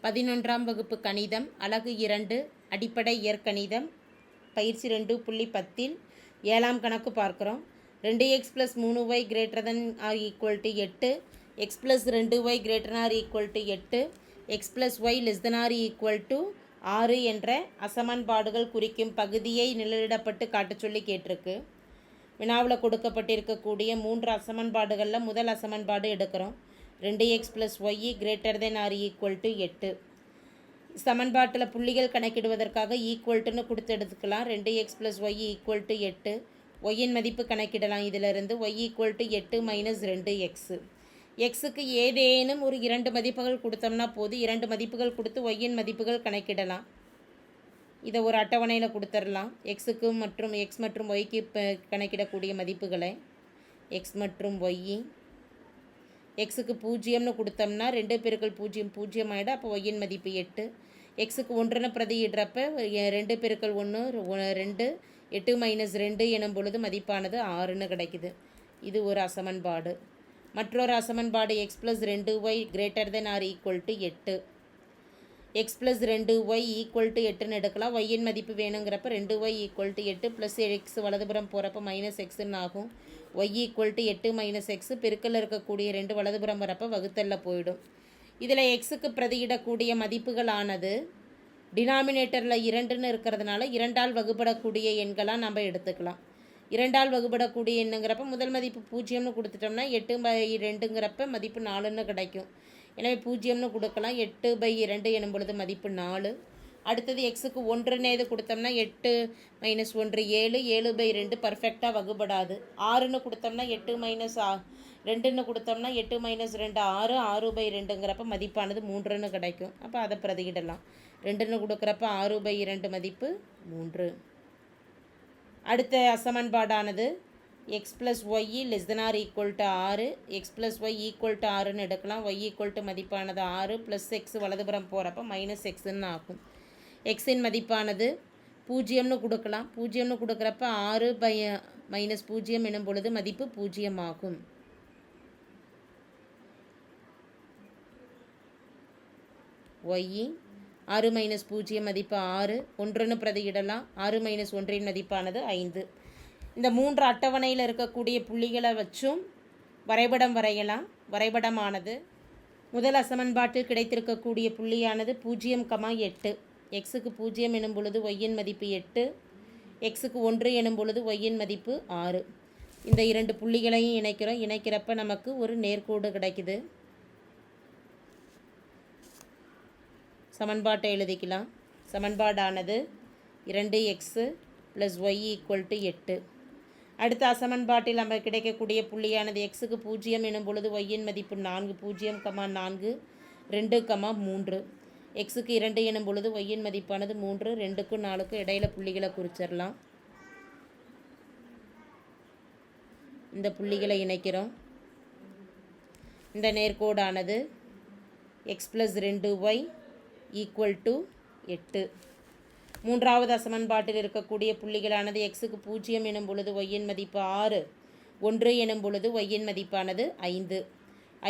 11ஆம் வகுப்பு கணிதம் அலகு 2 அடிப்படை இயற்கணிதம் பயிற்சி 2.10 ஏழாம் கணக்கு பார்க்குறோம். 2x + 3y > or = 8, x + 2y > 8, x + y ≤ 6 என்ற அசமன்பாடுகள் குறிக்கும் பகுதியை நிழலிடப்பட்டு காட்டச் சொல்லி கேட்டிருக்கு. வினாவில் கொடுக்கப்பட்டிருக்கக்கூடிய 3 அசமன்பாடுகளில் முதல் அசமன்பாடு எடுக்கிறோம். 2x + y > 8. சமன்பாட்டில் புள்ளிகள் கணக்கிடுவதற்காக ஈக்குவல்ட்டுன்னு கொடுத்து எடுத்துக்கலாம். 2x + y = 8. ஒய்யின் மதிப்பு கணக்கிடலாம். இதிலிருந்து y = 8 - 2x. எக்ஸுக்கு ஏதேனும் ஒரு 2 மதிப்புகள் கொடுத்தோம்னா போதும். 2 மதிப்புகள் கொடுத்து ஒய்யின் மதிப்புகள் கணக்கிடலாம். இதை ஒரு அட்டவணையில் கொடுத்துடலாம். எக்ஸுக்கு மற்றும் எக்ஸ் மற்றும் ஒய்க்கு கணக்கிடக்கூடிய மதிப்புகளை எக்ஸ் மற்றும் ஒய். எக்ஸுக்கு 0ன்னு கொடுத்தோம்னா 2 × 0 0 ஆகிடும். அப்போ ஒய்யின் மதிப்பு 8. எக்ஸுக்கு 1ன்னு பிரதியிடுறப்ப 2 × 1 2, 8 - 2 எனும் பொழுது மதிப்பானது 6ன்னு கிடைக்குது. இது ஒரு அசமன்பாடு. மற்றொரு அசமன்பாடு x + 2y > 8. x + 2y = 8ன்னு எடுக்கலாம். ஒய்யின் மதிப்பு வேணுங்கிறப்ப 2y = 8 + x வலதுபுறம் போகிறப்ப -xன்னு ஆகும். y = 8 - x பெருக்கல்ல இருக்கக்கூடிய 2 வலதுபுறம் வரப்போ வகுத்தலில் போயிடும். இதில் எக்ஸுக்கு பிரதியிடக்கூடிய மதிப்புகளானது டினாமினேட்டரில் 2ன்னு இருக்கிறதுனால 2ஆல் வகுப்படக்கூடிய எண்களாக நம்ம எடுத்துக்கலாம். 2ஆல் வகுப்படக்கூடிய எண்ணுங்கிறப்ப முதல் மதிப்பு 0ன்னு கொடுத்துட்டோம்னா 8/2ங்கிறப்ப மதிப்பு 4ன்னு கிடைக்கும். எனவே 0ன்னு கொடுக்கலாம். 8/2 எனும் பொழுது மதிப்பு 4. அடுத்தது எக்ஸுக்கு 1ன்னு இது கொடுத்தோம்னா 8 - 1 7, 7/2 பர்ஃபெக்டாக வகுப்படாது. 6ன்னு கொடுத்தோம்னா 8 - 2ன்னு கொடுத்தோம்னா 8 - 2 6, 6/2ங்கிறப்ப மதிப்பானது 3ன்னு கிடைக்கும். அப்போ அதை பிரதியிடலாம். 2ன்னு கொடுக்குறப்ப 6/2 மதிப்பு 3. அடுத்த அசமன்பாடானது x + y ≤ 6, x + y = 6ன்னு எடுக்கலாம். y மதிப்பானது 6 + x வலதுபுறம் போகிறப்ப -xன்னு ஆகும். எக்ஸின் மதிப்பானது 0ன்னு கொடுக்கலாம். 0ன்னு கொடுக்குறப்ப 6/-0 எனும் பொழுது மதிப்பு 0 ஆகும். y 6 - 0 மதிப்பு 6, 1ன்னு பிரதியிடலாம். 6 - 1ன் மதிப்பானது 5. இந்த 3 அட்டவணையில் இருக்கக்கூடிய புள்ளிகளை வச்சும் வரைபடம் வரையலாம். வரைபடமானது முதல் அசமன்பாட்டில் கிடைத்திருக்கக்கூடிய புள்ளியானது 0, 8. எக்ஸுக்கு 0 எனும் பொழுது ஒய்யின் மதிப்பு 8, எக்ஸுக்கு 1 எனும் பொழுது ஒய்யின் மதிப்பு 6. இந்த 2 புள்ளிகளையும் இணைக்கிறோம். இணைக்கிறப்ப நமக்கு ஒரு நேர்கோடு கிடைக்குது. சமன்பாட்டை எழுதிக்கலாம். சமன்பாடானது 2x + y = 8. அடுத்த அசமன்பாட்டில் நம்ம கிடைக்கக்கூடிய புள்ளியானது எக்ஸுக்கு 0 எனும் பொழுது ஒய்யின் மதிப்பு 4, 0, 4, 2, 3. எக்ஸுக்கு 2 எனும் பொழுது ஒய்யின் மதிப்பானது 3, 2க்கும் 4க்கும் இடையில புள்ளிகளை குறிச்சிடலாம். இந்த புள்ளிகளை இணைக்கிறோம். இந்த நேர்கோடானது x + 2y = 8. மூன்றாவது அசமன்பாட்டில் இருக்கக்கூடிய புள்ளிகளானது எக்ஸுக்கு 0 எனும் பொழுது ஒய்யின் மதிப்பு 6, 1 எனும் பொழுது ஒய்யின் மதிப்பானது 5.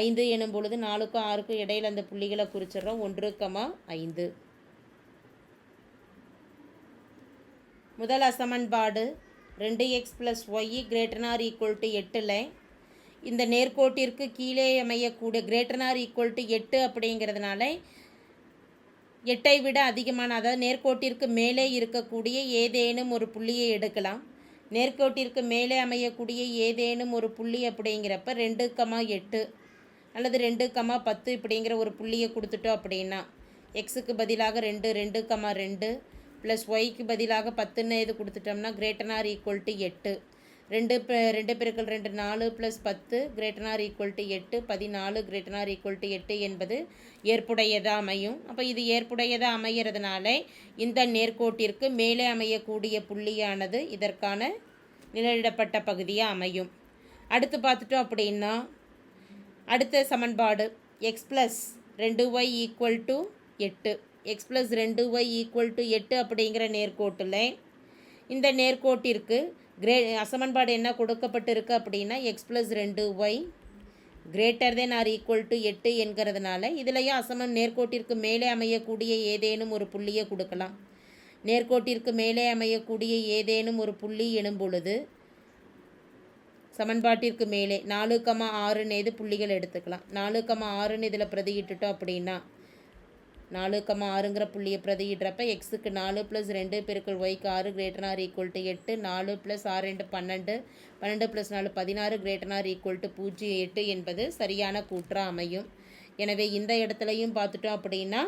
5 எனும் பொழுது 4க்கும் 6க்கும் இடையில் அந்த புள்ளிகளை குறிச்சிடறோம். 1, 5. முதல் அசமன்பாடு 2x + y > 8ல் இந்த நேர்கோட்டிற்கு கீழே அமையக்கூடிய > 8 அப்படிங்கிறதுனால 8ஐ விட அதிகமான, அதாவது நேர்கோட்டிற்கு மேலே இருக்கக்கூடிய ஏதேனும் ஒரு புள்ளியை எடுக்கலாம். நேர்கோட்டிற்கு மேலே அமையக்கூடிய ஏதேனும் ஒரு புள்ளி அப்படிங்கிறப்ப 2, 8 அல்லது 2, 10 இப்படிங்கிற ஒரு புள்ளியை கொடுத்துட்டோம் அப்படின்னா எக்ஸுக்கு பதிலாக 2, 2, 2 ப்ளஸ் ஒய்க்கு பதிலாக 10ன்னு இது கொடுத்துட்டோம்னா > 8. 2 × 2 4 + 10 > 8, 14 > 8 என்பது ஏற்புடையதாக அமையும். அப்போ இது ஏற்புடையதாக அமைகிறதுனால இந்த நேர்கோட்டிற்கு மேலே அமையக்கூடிய புள்ளியானது இதற்கான நிழலிடப்பட்ட பகுதியாக அமையும். அடுத்து பார்த்துட்டோம் அப்படின்னா அடுத்த சமன்பாடு x + 2y = 8. x + 2y = 8 அப்படிங்கிற நேர்கோட்டில் இந்த நேர்கோட்டிற்கு அசமன்பாடு என்ன கொடுக்கப்பட்டிருக்கு அப்படின்னா x + 2y greater than or equal to 8 என்கிறதுனால இதுலையும் அசமன் நேர்கோட்டிற்கு மேலே அமையக்கூடிய ஏதேனும் ஒரு புள்ளியை கொடுக்கலாம். நேர்கோட்டிற்கு மேலே அமையக்கூடிய ஏதேனும் ஒரு புள்ளி எனும் பொழுது சமன்பாட்டிற்கு மேலே 4,6 புள்ளிகள் எடுத்துக்கலாம். 4,6 இதில் பிரதியிட்டுட்டோம் அப்படின்னா 4,6ங்கிற புள்ளியை பிரதியிடுறப்ப எக்ஸுக்கு 4 + 2 பெருக்கல் ஒய்க்கு 6 greater than or equal to 8, 4 + 6 × 12, 12 + 4 16 greater than or equal to 0, 8 என்பது சரியான கூற்றா அமையும். எனவே இந்த இடத்துலையும் பார்த்துட்டோம் அப்படின்னா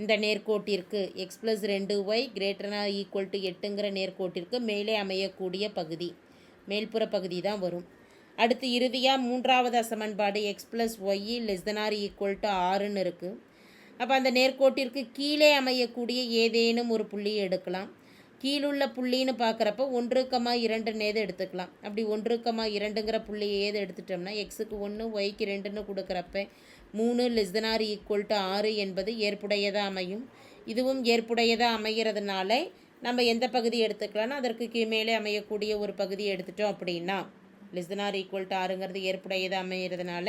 இந்த நேர்கோட்டிற்கு x + 2y greater than or equal to 8ங்கிற நேர்கோட்டிற்கு மேலே அமையக்கூடிய பகுதி மேல்புற பகுதி தான் வரும். அடுத்து இறுதியாக மூன்றாவது சமன்பாடு x + y <= 6ன்னு இருக்குது. அப்போ அந்த நேர்கோட்டிற்கு கீழே அமையக்கூடிய ஏதேனும் ஒரு புள்ளியை எடுக்கலாம். கீழுள்ள புள்ளின்னு பார்க்குறப்ப 1,2 எடுத்துக்கலாம். அப்படி 1,2ங்கிற புள்ளியை ஏது எடுத்துட்டோம்னா எக்ஸுக்கு 1 ஒய்க்கு 2ன்னு கொடுக்குறப்ப 3 <= 6 என்பது ஏற்புடையதாக அமையும். இதுவும் ஏற்புடையதாக அமைகிறதுனால நம்ம எந்த பகுதி எடுத்துக்கலாம்னா அதற்கு மேலே அமையக்கூடிய ஒரு பகுதியை எடுத்துட்டோம் அப்படின்னா <= 6ங்கிறது ஏற்புடையதாக அமைகிறதுனால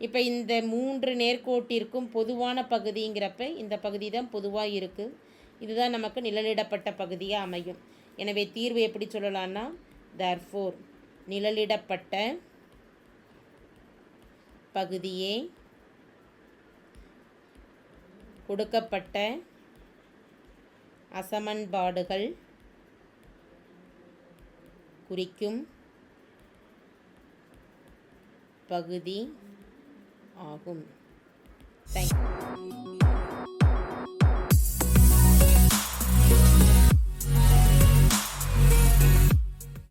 இப்போ இந்த 3 நேர்கோட்டிற்கும் பொதுவான பகுதிங்கிறப்ப இந்த பகுதி தான் பொதுவாக இருக்குது. இதுதான் நமக்கு நிழலிடப்பட்ட பகுதியாக அமையும். எனவே தீர்வு எப்படி சொல்லலாம்னா therefore நிழலிடப்பட்ட பகுதியே கொடுக்கப்பட்ட அசமன்பாடுகள் குறிக்கும் பகுதி ஆகும். தேங்க்யூ.